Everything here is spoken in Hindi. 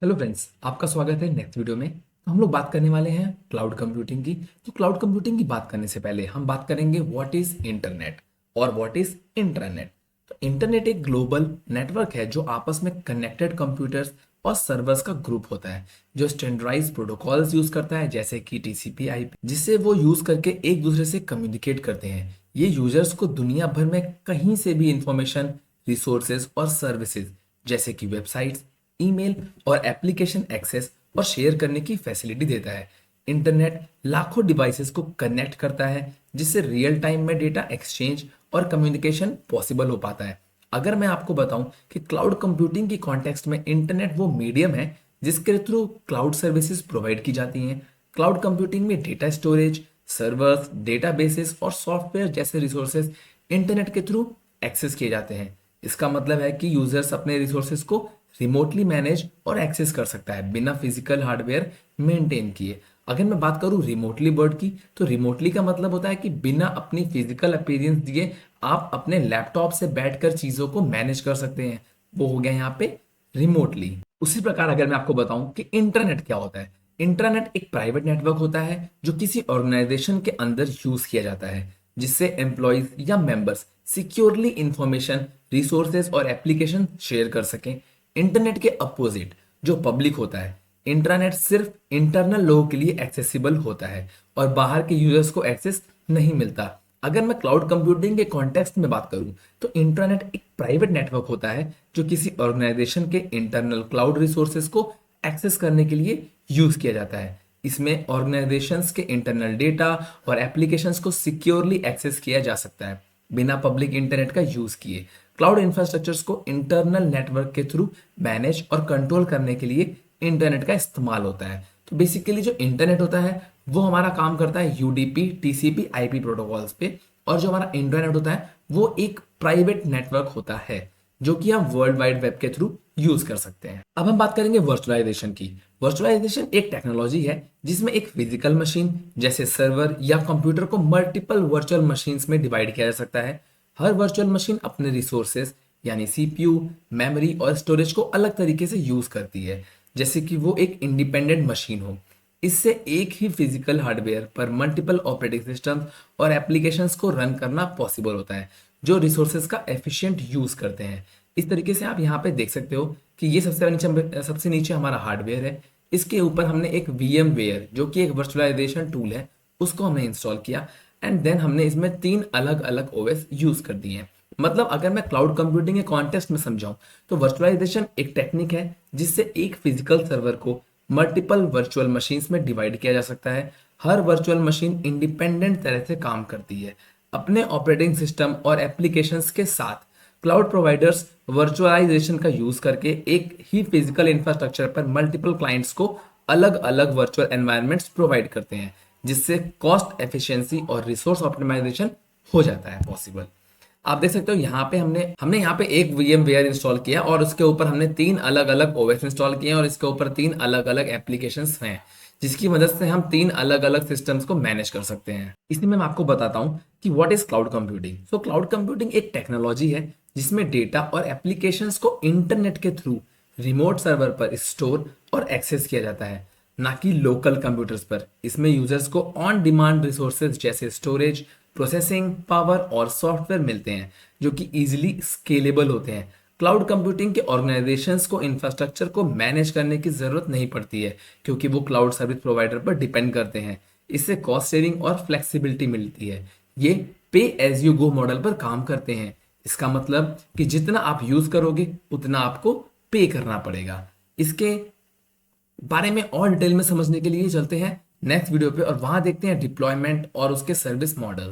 हेलो फ्रेंड्स, आपका स्वागत है नेक्स्ट वीडियो में। तो हम लोग बात करने वाले हैं क्लाउड कंप्यूटिंग की। तो क्लाउड कंप्यूटिंग की बात करने से पहले हम बात करेंगे व्हाट इज इंटरनेट और व्हाट इज इंट्रानेट। तो इंटरनेट एक ग्लोबल नेटवर्क है जो आपस में कनेक्टेड कंप्यूटर्स और सर्वर्स का ग्रुप होता है, जो स्टैंडर्डाइज प्रोटोकॉल्स यूज करता है जैसे कि टीसीपी आईपी, जिससे वो यूज करके एक दूसरे से कम्युनिकेट करते हैं। ये यूजर्स को दुनिया भर में कहीं से भी इंफॉर्मेशन, रिसोर्सेज और सर्विसेज जैसे कि वेबसाइट्स, ईमेल और एप्लीकेशन एक्सेस और शेयर करने की फैसिलिटी देता है। इंटरनेट लाखों डिवाइसेस को कनेक्ट करता है, जिससे रियल टाइम में डेटा एक्सचेंज और कम्युनिकेशन पॉसिबल हो पाता है। अगर मैं आपको बताऊं कि क्लाउड कंप्यूटिंग की कॉन्टेक्स्ट में इंटरनेट वो मीडियम है जिसके थ्रू क्लाउड सर्विसेज प्रोवाइड की जाती हैं। क्लाउड कंप्यूटिंग में डेटा स्टोरेज, सर्वर्स, डेटाबेसेस और सॉफ्टवेयर जैसे रिसोर्सेज इंटरनेट के थ्रू एक्सेस किए जाते हैं। इसका मतलब है कि यूजर्स अपने रिसोर्सेज को रिमोटली मैनेज और एक्सेस कर सकता है बिना फिजिकल हार्डवेयर मेंटेन किए। अगर मैं बात करूं रिमोटली वर्ड की, तो रिमोटली का मतलब होता है कि बिना अपनी फिजिकल अपीयरेंस दिए आप अपने लैपटॉप से बैठकर चीजों को मैनेज कर सकते हैं। वो हो गया यहाँ पे रिमोटली। उसी प्रकार अगर मैं आपको बताऊं कि इंटरनेट क्या होता है, इंटरनेट एक प्राइवेट नेटवर्क होता है जो किसी ऑर्गेनाइजेशन के अंदर यूज किया जाता है, जिससे एम्प्लॉयज या मेंबर्स सिक्योरली इंफॉर्मेशन, रिसोर्सेज और एप्लीकेशन शेयर कर सकें। इंटरनेट के अपोजिट जो पब्लिक होता है, इंट्रानेट सिर्फ इंटरनल लोगों के लिए एक्सेसिबल होता है और बाहर के यूजर्स को एक्सेस नहीं मिलता। अगर मैं क्लाउड कंप्यूटिंग के कॉन्टेक्स्ट में बात करूं, तो इंट्रानेट एक प्राइवेट नेटवर्क होता है जो किसी ऑर्गेनाइजेशन के इंटरनल क्लाउड रिसोर्सेज को एक्सेस करने के लिए यूज किया जाता है। इसमें ऑर्गेनाइजेशंस के इंटरनल डेटा और एप्लीकेशंस को सिक्योरली एक्सेस किया जा सकता है बिना पब्लिक इंटरनेट का यूज किए। क्लाउड इंफ्रास्ट्रक्चर्स को इंटरनल नेटवर्क के थ्रू मैनेज और कंट्रोल करने के लिए इंटरनेट का इस्तेमाल होता है। तो बेसिकली जो इंटरनेट होता है वो हमारा काम करता है यूडीपी, टीसीपी, आईपी प्रोटोकॉल्स पे, और जो हमारा इंटरनेट होता है वो एक प्राइवेट नेटवर्क होता है जो कि हम वर्ल्ड वाइड वेब के थ्रू यूज कर सकते हैं। अब हम बात करेंगे वर्चुअलाइजेशन की। वर्चुअलाइजेशन एक टेक्नोलॉजी है जिसमें एक फिजिकल मशीन जैसे सर्वर या कंप्यूटर को मल्टीपल वर्चुअल मशीन्स में डिवाइड किया जा सकता है। हर वर्चुअल मशीन अपने रिसोर्सेज यानी सीपीयू, मेमोरी और स्टोरेज को अलग तरीके से यूज करती है, जैसे कि वो एक इंडिपेंडेंट मशीन हो। इससे एक ही फिजिकल हार्डवेयर पर मल्टीपल ऑपरेटिंग सिस्टम और एप्लीकेशंस को रन करना पॉसिबल होता है, जो रिसोर्सेज का एफिशिएंट यूज करते हैं। इस तरीके से आप यहाँ पे देख सकते हो कि ये सबसे नीचे हमारा हार्डवेयर है। इसके ऊपर हमने एक वीएम वेयर जो कि एक वर्चुअलाइजेशन टूल है उसको हमने इंस्टॉल किया, एंड देन हमने इसमें 3 अलग अलग ओएस यूज कर दिए हैं। मतलब अगर मैं क्लाउड कंप्यूटिंग के कॉन्टेक्स्ट में समझाऊं, तो वर्चुअलाइजेशन एक टेक्निक है जिससे एक फिजिकल सर्वर को मल्टीपल वर्चुअल मशीन्स में डिवाइड किया जा सकता है। हर वर्चुअल मशीन इंडिपेंडेंट तरह से काम करती है अपने ऑपरेटिंग सिस्टम और एप्लीकेशंस के साथ। क्लाउड प्रोवाइडर्स वर्चुअलाइजेशन का यूज करके एक ही फिजिकल इंफ्रास्ट्रक्चर पर मल्टीपल क्लाइंट्स को अलग अलग वर्चुअल एनवायरनमेंट्स प्रोवाइड करते हैं, जिससे कॉस्ट एफिशिएंसी और रिसोर्स ऑप्टिमाइजेशन हो जाता है पॉसिबल। आप देख सकते हो यहाँ पे हमने हमने यहाँ पे एक वीएम वेयर इंस्टॉल किया और उसके ऊपर हमने 3 अलग अलग ओएस इंस्टॉल किए हैं और इसके ऊपर 3 अलग अलग एप्लीकेशंस हैं, जिसकी मदद से हम 3 अलग अलग सिस्टम्स को मैनेज कर सकते हैं। इसमें मैं आपको बताता हूँ कि व्हाट इज क्लाउड कंप्यूटिंग। तो क्लाउड कंप्यूटिंग एक टेक्नोलॉजी है जिसमें डेटा और एप्लीकेशंस को इंटरनेट के थ्रू रिमोट सर्वर पर स्टोर और एक्सेस किया जाता है, ना कि लोकल कंप्यूटर्स पर। इसमें यूजर्स को ऑन डिमांड रिसोर्सेज जैसे स्टोरेज, प्रोसेसिंग पावर और सॉफ्टवेयर मिलते हैं जो कि इजीली स्केलेबल होते हैं। क्लाउड कंप्यूटिंग के ऑर्गेनाइजेशंस को इंफ्रास्ट्रक्चर को मैनेज करने की जरूरत नहीं पड़ती है, क्योंकि वो क्लाउड सर्विस प्रोवाइडर पर डिपेंड करते हैं। इससे कॉस्ट सेविंग और फ्लेक्सिबिलिटी मिलती है। ये पे एज यू गो मॉडल पर काम करते हैं। इसका मतलब कि जितना आप यूज करोगे उतना आपको पे करना पड़ेगा। इसके बारे में और डिटेल में समझने के लिए चलते हैं नेक्स्ट वीडियो पे और वहां देखते हैं डिप्लॉयमेंट और उसके सर्विस मॉडल।